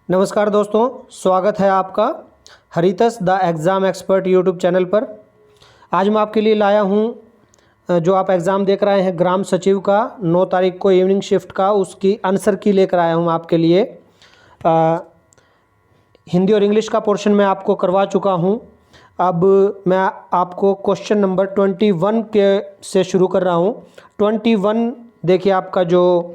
नमस्कार दोस्तों, स्वागत है आपका Haritas the exam expert YouTube channel पर। आज मैं आपके लिए लाया हूं जो आप एग्ज़ाम देख रहे हैं ग्राम सचिव का 9 तारीख को इवनिंग शिफ्ट का, उसकी आंसर की लेकर आया हूं आपके लिए। हिंदी और इंग्लिश का पोर्शन मैं आपको करवा चुका हूं। अब मैं आपको क्वेश्चन नंबर 21 के से शुरू कर रहा हूं। 21 देखिए, आपका जो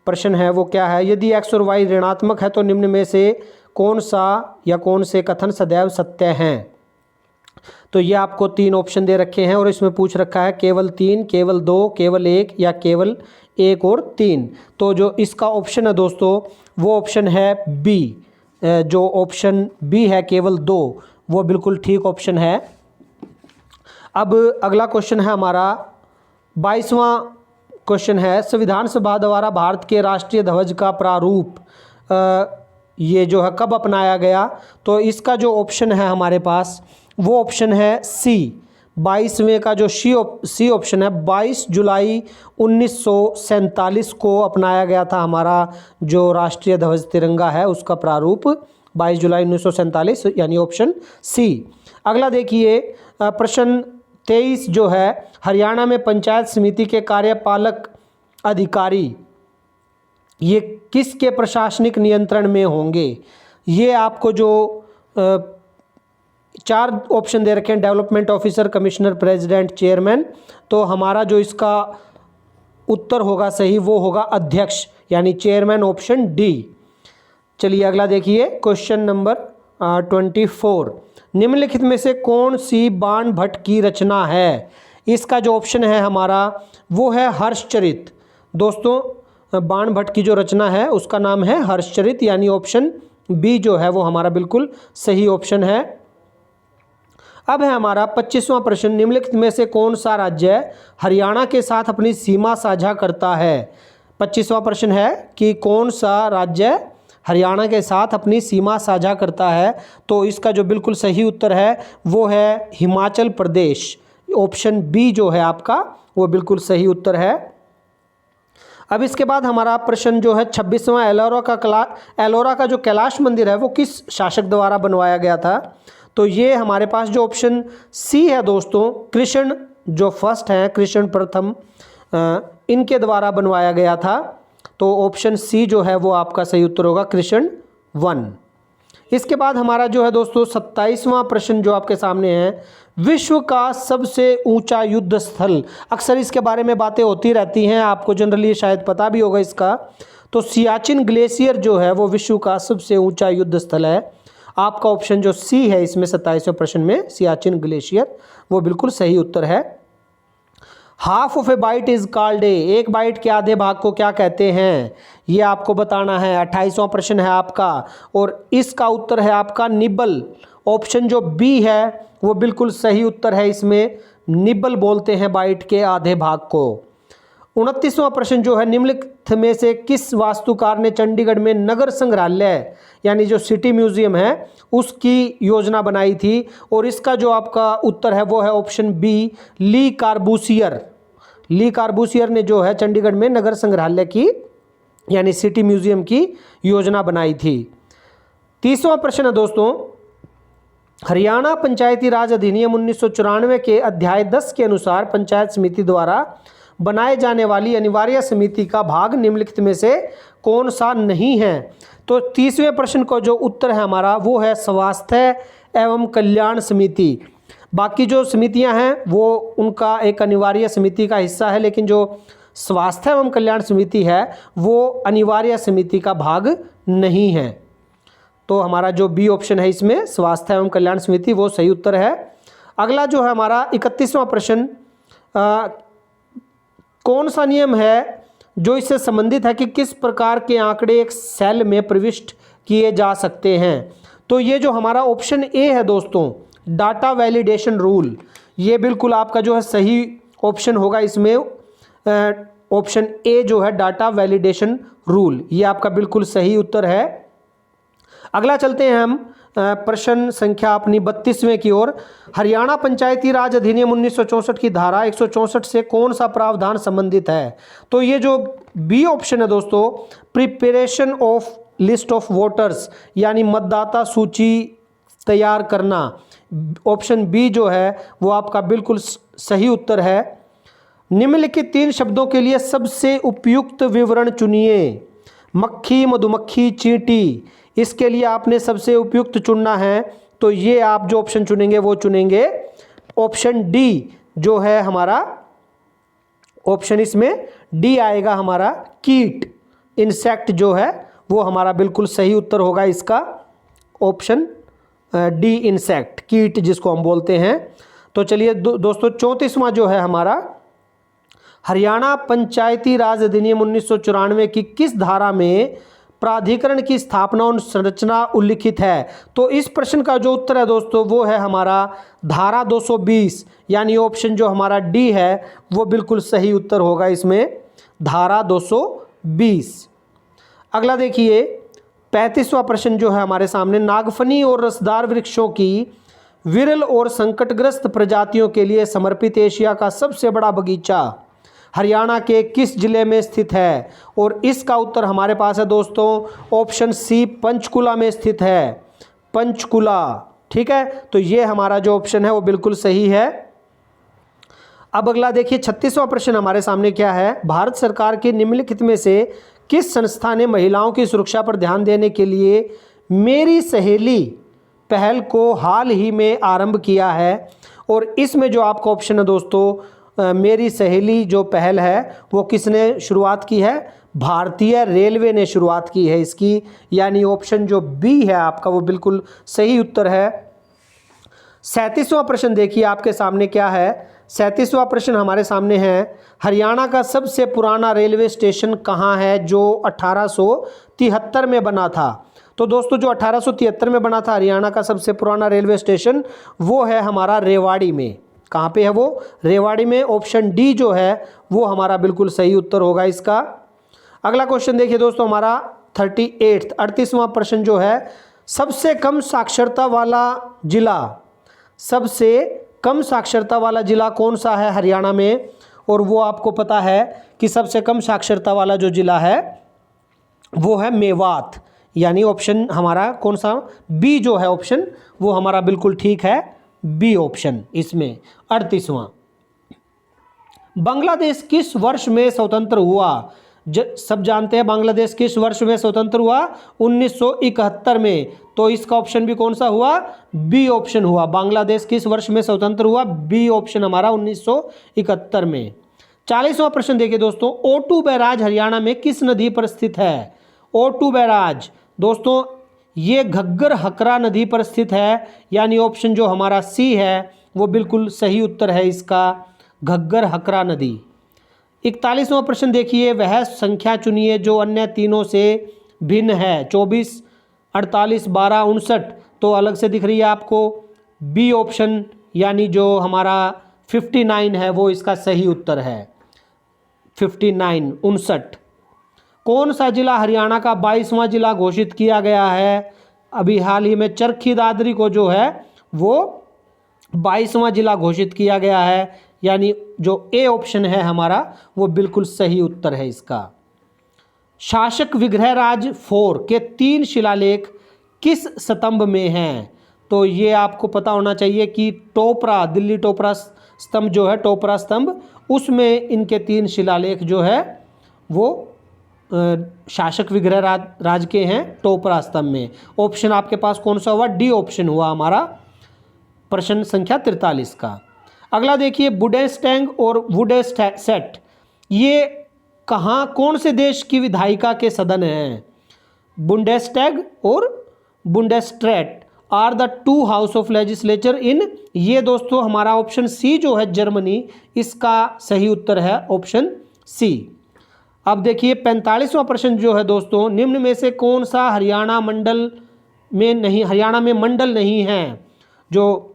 प्रश्न है वो क्या है। यदि x और y ऋणात्मक है तो निम्न में से कौन सा या कौन से कथन सदैव सत्य हैं। तो ये आपको 3 ऑप्शन दे रखे हैं और इसमें पूछ रखा है केवल 3, केवल 2, केवल 1 या केवल 1 और 3। तो जो इसका ऑप्शन है दोस्तों, वो ऑप्शन है बी। जो ऑप्शन बी है केवल 2, वो बिल्कुल ठीक ऑप्शन है। अब अगला क्वेश्चन है हमारा 22वां क्वेश्चन है, संविधान सभा द्वारा भारत के राष्ट्रीय ध्वज का प्रारूप ये जो है कब अपनाया गया। तो इसका जो ऑप्शन है हमारे पास वो ऑप्शन है सी। 22वें का जो सी ऑप्शन है 22 जुलाई 1947 को अपनाया गया था। हमारा जो राष्ट्रीय ध्वज तिरंगा है उसका प्रारूप 22 जुलाई 1947, यानी ऑप्शन सी। अगला देखिए प्रश्न 23 जो है, हरियाणा में पंचायत समिति के कार्यपालक अधिकारी ये किसके प्रशासनिक नियंत्रण में होंगे। ये आपको जो 4 ऑप्शन दे रखे हैं, development officer, commissioner, president, chairman. तो हमारा जो इसका उत्तर होगा सही वो होगा अध्यक्ष, यानी चेयरमैन, ऑप्शन डी। चलिए अगला देखिए क्वेश्चन नंबर 24, निम्नलिखित में से कौन सी बाण भट्ट की रचना है। इसका जो ऑप्शन है हमारा वो है हर्षचरित। दोस्तों बाण भट्ट की जो रचना है उसका नाम है हर्षचरित, यानी ऑप्शन बी जो है वो हमारा बिल्कुल सही ऑप्शन है। अब है हमारा 25वां प्रश्न, निम्नलिखित में से कौन सा राज्य हरियाणा के साथ अपनी सीमा साझा करता है। 25वां प्रश्न है कि कौन सा राज्य हरियाणा के साथ अपनी सीमा साझा करता है। तो इसका जो बिल्कुल सही उत्तर है वो है हिमाचल प्रदेश। ऑप्शन बी जो है आपका वो बिल्कुल सही उत्तर है। अब इसके बाद हमारा प्रश्न जो है 26वां, एलोरा का जो कैलाश मंदिर है वो किस शासक द्वारा बनवाया गया था। तो ये हमारे पास जो ऑप्शन सी है दोस्तों, कृष्ण जो फर्स्ट हैं, कृष्ण प्रथम, इनके द्वारा बनवाया गया था। तो ऑप्शन सी जो है वो आपका सही उत्तर होगा, कृष्ण 1। इसके बाद हमारा जो है दोस्तों 27वां प्रश्न जो आपके सामने है, विश्व का सबसे ऊंचा युद्ध स्थल। अक्सर इसके बारे में बातें होती रहती हैं, आपको जनरली शायद पता भी होगा इसका। तो सियाचिन ग्लेशियर जो है वो विश्व का सबसे ऊंचा युद्ध स्थल है। आपका ऑप्शन जो सी है इसमें 27वें प्रश्न में, सियाचिन ग्लेशियर, वो बिल्कुल सही उत्तर है। Half of A bite is called a, एक बाइट के आधे भाग को क्या कहते हैं, ये आपको बताना है। 28वां प्रश्न है आपका और इसका उत्तर है आपका निब्बल। ऑप्शन जो बी है वो बिल्कुल सही उत्तर है, इसमें निब्बल बोलते हैं बाइट के आधे भाग को। 29वां प्रश्न जो है, निम्नलिखित में से किस वास्तुकार ने चंडीगढ़ में नगर संग्रहालय यानी जो सिटी म्यूजियम है उसकी योजना बनाई थी। और इसका जो आपका उत्तर है वो है ऑप्शन बी, ली कार्बूसियर। ली कार्बूसियर ने जो है चंडीगढ़ में नगर संग्रहालय की यानी सिटी म्यूजियम की योजना बनाई थी। 30वां प्रश्न है दोस्तों, हरियाणा पंचायती राज अधिनियम 1994 के अध्याय 10 के अनुसार पंचायत समिति द्वारा बनाए जाने वाली अनिवार्य समिति का भाग निम्नलिखित में से कौन सा नहीं है। तो 30वें प्रश्न का जो उत्तर है हमारा वो है स्वास्थ्य एवं कल्याण समिति। बाकी जो समितियां हैं वो उनका एक अनिवार्य समिति का हिस्सा है, लेकिन जो स्वास्थ्य एवं कल्याण समिति है वो अनिवार्य समिति का भाग नहीं है। तो हमारा जो बी ऑप्शन है इसमें स्वास्थ्य एवं कल्याण समिति वो सही उत्तर है। अगला जो है हमारा 31वां प्रश्न, कौन सा नियम है जो इससे संबंधित है कि किस प्रकार के आंकड़े एक सेल में प्रविष्ट किए जा सकते हैं। तो ये जो हमारा ऑप्शन ए है दोस्तों, डाटा वैलिडेशन रूल, ये बिल्कुल आपका जो है सही ऑप्शन होगा इसमें। ऑप्शन ए जो है डाटा वैलिडेशन रूल, ये आपका बिल्कुल सही उत्तर है। अगला चलते हैं हम प्रश्न संख्या अपनी 32वें की ओर। हरियाणा पंचायती राज अधिनियम 1964 की धारा 164 से कौन सा प्रावधान संबंधित है। तो ये जो बी ऑप्शन है दोस्तों, preparation of list of voters यानी मतदाता सूची तैयार करना। ऑप्शन बी जो है वो आपका बिल्कुल सही उत्तर है। निम्नलिखित 3 शब्दों के लिए सबसे उपयुक्त विवरण चुनिए। मक्खी, मधुमक्खी, चींटी, इसके लिए आपने सबसे उपयुक्त चुनना है, तो ये आप जो ऑप्शन चुनेंगे वो चुनेंगे ऑप्शन डी जो है हमारा ऑप्शन, इसमें डी आएगा हमारा कीट, इंसेक्ट जो है वो हमारा बिल्कुल सही उत्तर होगा इसका, ऑप्शन डी इंसेक्ट, कीट जिसको हम बोलते हैं। तो चलिए दोस्तों 34वां जो है हमारा, हरियाणा पंचायती राज अधिनियम 1994 की किस धारा में प्राधिकरण की स्थापना और संरचना उल्लिखित है? तो इस प्रश्न का जो उत्तर है दोस्तों वो है हमारा धारा 220, यानी ऑप्शन जो हमारा डी है वो बिल्कुल सही उत्तर होगा इसमें, धारा 220। अगला देखिए 35वां प्रश्न जो है हमारे सामने, नागफनी और रसदार वृक्षों की विरल और संकटग्रस्त प्रजातियों के लिए समर्पित एशिया का सबसे बड़ा बगीचा हरियाणा के किस जिले में स्थित है? और इसका उत्तर हमारे पास है दोस्तों ऑप्शन सी, पंचकुला में स्थित है, पंचकुला। ठीक है, तो ये हमारा जो ऑप्शन है वो बिल्कुल सही है। अब अगला देखिए 36वां प्रश्न हमारे सामने क्या है, भारत सरकार के निम्नलिखित में से किस संस्था ने महिलाओं की सुरक्षा पर ध्यान देने के लिए मेरी सहेली पहल को हाल ही में आरंभ किया है? और इसमें जो आपका ऑप्शन है दोस्तों, मेरी सहेली जो पहल है वो किसने शुरुआत की है? भारतीय रेलवे ने शुरुआत की है इसकी, यानी ऑप्शन जो बी है आपका वो बिल्कुल सही उत्तर है। 37वां प्रश्न देखिए आपके सामने क्या है, 37वां प्रश्न हमारे सामने है, हरियाणा का सबसे पुराना रेलवे स्टेशन कहाँ है जो 1873 में बना था? तो दोस्तों जो 1873 में बना था हरियाणा का सबसे पुराना रेलवे स्टेशन वो है हमारा रेवाड़ी में। कहाँ पे है वो? रेवाड़ी में। ऑप्शन डी जो है वो हमारा बिल्कुल सही उत्तर होगा इसका। अगला क्वेश्चन देखिए दोस्तों हमारा 38वां प्रश्न जो है, सबसे कम साक्षरता वाला जिला, सबसे कम साक्षरता वाला जिला कौन सा है हरियाणा में? और वो आपको पता है कि सबसे कम साक्षरता वाला जो जिला है वो है मेवात, यानी ऑप्शन हमारा कौन सा? बी जो है ऑप्शन वो हमारा बिल्कुल ठीक है, बी ऑप्शन इसमें। 38वां, बांग्लादेश किस वर्ष में स्वतंत्र हुआ? सब जानते हैं बांग्लादेश किस वर्ष में स्वतंत्र हुआ? 1971 में। तो इसका ऑप्शन भी कौन सा हुआ? बी ऑप्शन हुआ। बांग्लादेश किस वर्ष में स्वतंत्र हुआ? बी ऑप्शन हमारा 1971 में। 40वां प्रश्न देखिए दोस्तों, ओटू बैराज हरियाणा में किस नदी पर स्थित है? ओटू बैराज दोस्तों ये घग्गर हकरा नदी पर स्थित है, यानी ऑप्शन जो हमारा सी है वो बिल्कुल सही उत्तर है इसका, घग्गर हकरा नदी। 41वां प्रश्न देखिए, वह संख्या चुनिए जो अन्य तीनों से भिन्न है। 24, 48, 12, 59 तो अलग से दिख रही है आपको, बी ऑप्शन यानी जो हमारा 59 है वो इसका सही उत्तर है, 59, 59। कौन सा जिला हरियाणा का 22वां जिला घोषित किया गया है? अभी हाल ही में चरखी दादरी को जो है वो 22वां जिला घोषित किया गया है, यानी जो ए ऑप्शन है हमारा वो बिल्कुल सही उत्तर है इसका। शासक विग्रहराज 4 के 3 शिलालेख किस स्तंभ में हैं? तो ये आपको पता होना चाहिए कि टोपरा, दिल्ली टोपरा स्तंभ जो है, टोपरा स्तंभ, उसमें इनके 3 शिलालेख जो है वो शासक विग्रह राज के हैं टोपरा स्तंभ में। ऑप्शन आपके पास कौन सा हुआ? डी ऑप्शन हुआ हमारा प्रश्न संख्या 43 का। अगला देखिए, बुडेस्टैंग और वुडेसेट ये कहाँ, कौन से देश की विधायिका के सदन हैं? बुंडेस्टैग और Bundesrat are the 2 house of legislature in, ये दोस्तों हमारा ऑप्शन सी जो है जर्मनी, इसका सही उत्तर है ऑप्शन सी। अब देखिए 45वां प्रश्न जो है दोस्तों, निम्न में से कौन सा हरियाणा मंडल में नहीं, हरियाणा में मंडल नहीं है, जो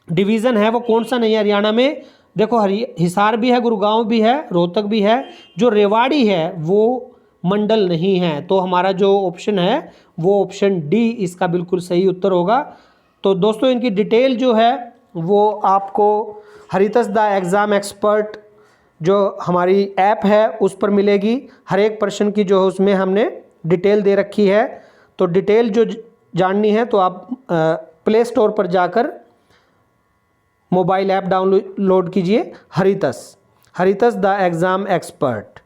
डिवीज़न है वो कौन सा नहीं है हरियाणा में? देखो हिसार भी है, गुड़गांव भी है, रोहतक भी है, जो रेवाड़ी है वो मंडल नहीं है। तो हमारा जो ऑप्शन है वो ऑप्शन डी इसका बिल्कुल सही उत्तर होगा। तो दोस्तों इनकी डिटेल जो है वो आपको हरितस द एग्ज़ाम एक्सपर्ट जो हमारी ऐप है उस पर मिलेगी। हर एक प्रश्न की जो है उसमें हमने डिटेल दे रखी है। तो डिटेल जो जाननी है तो आप प्ले स्टोर पर जाकर मोबाइल ऐप डाउनलोड कीजिए, हरितस द एग्ज़ाम एक्सपर्ट।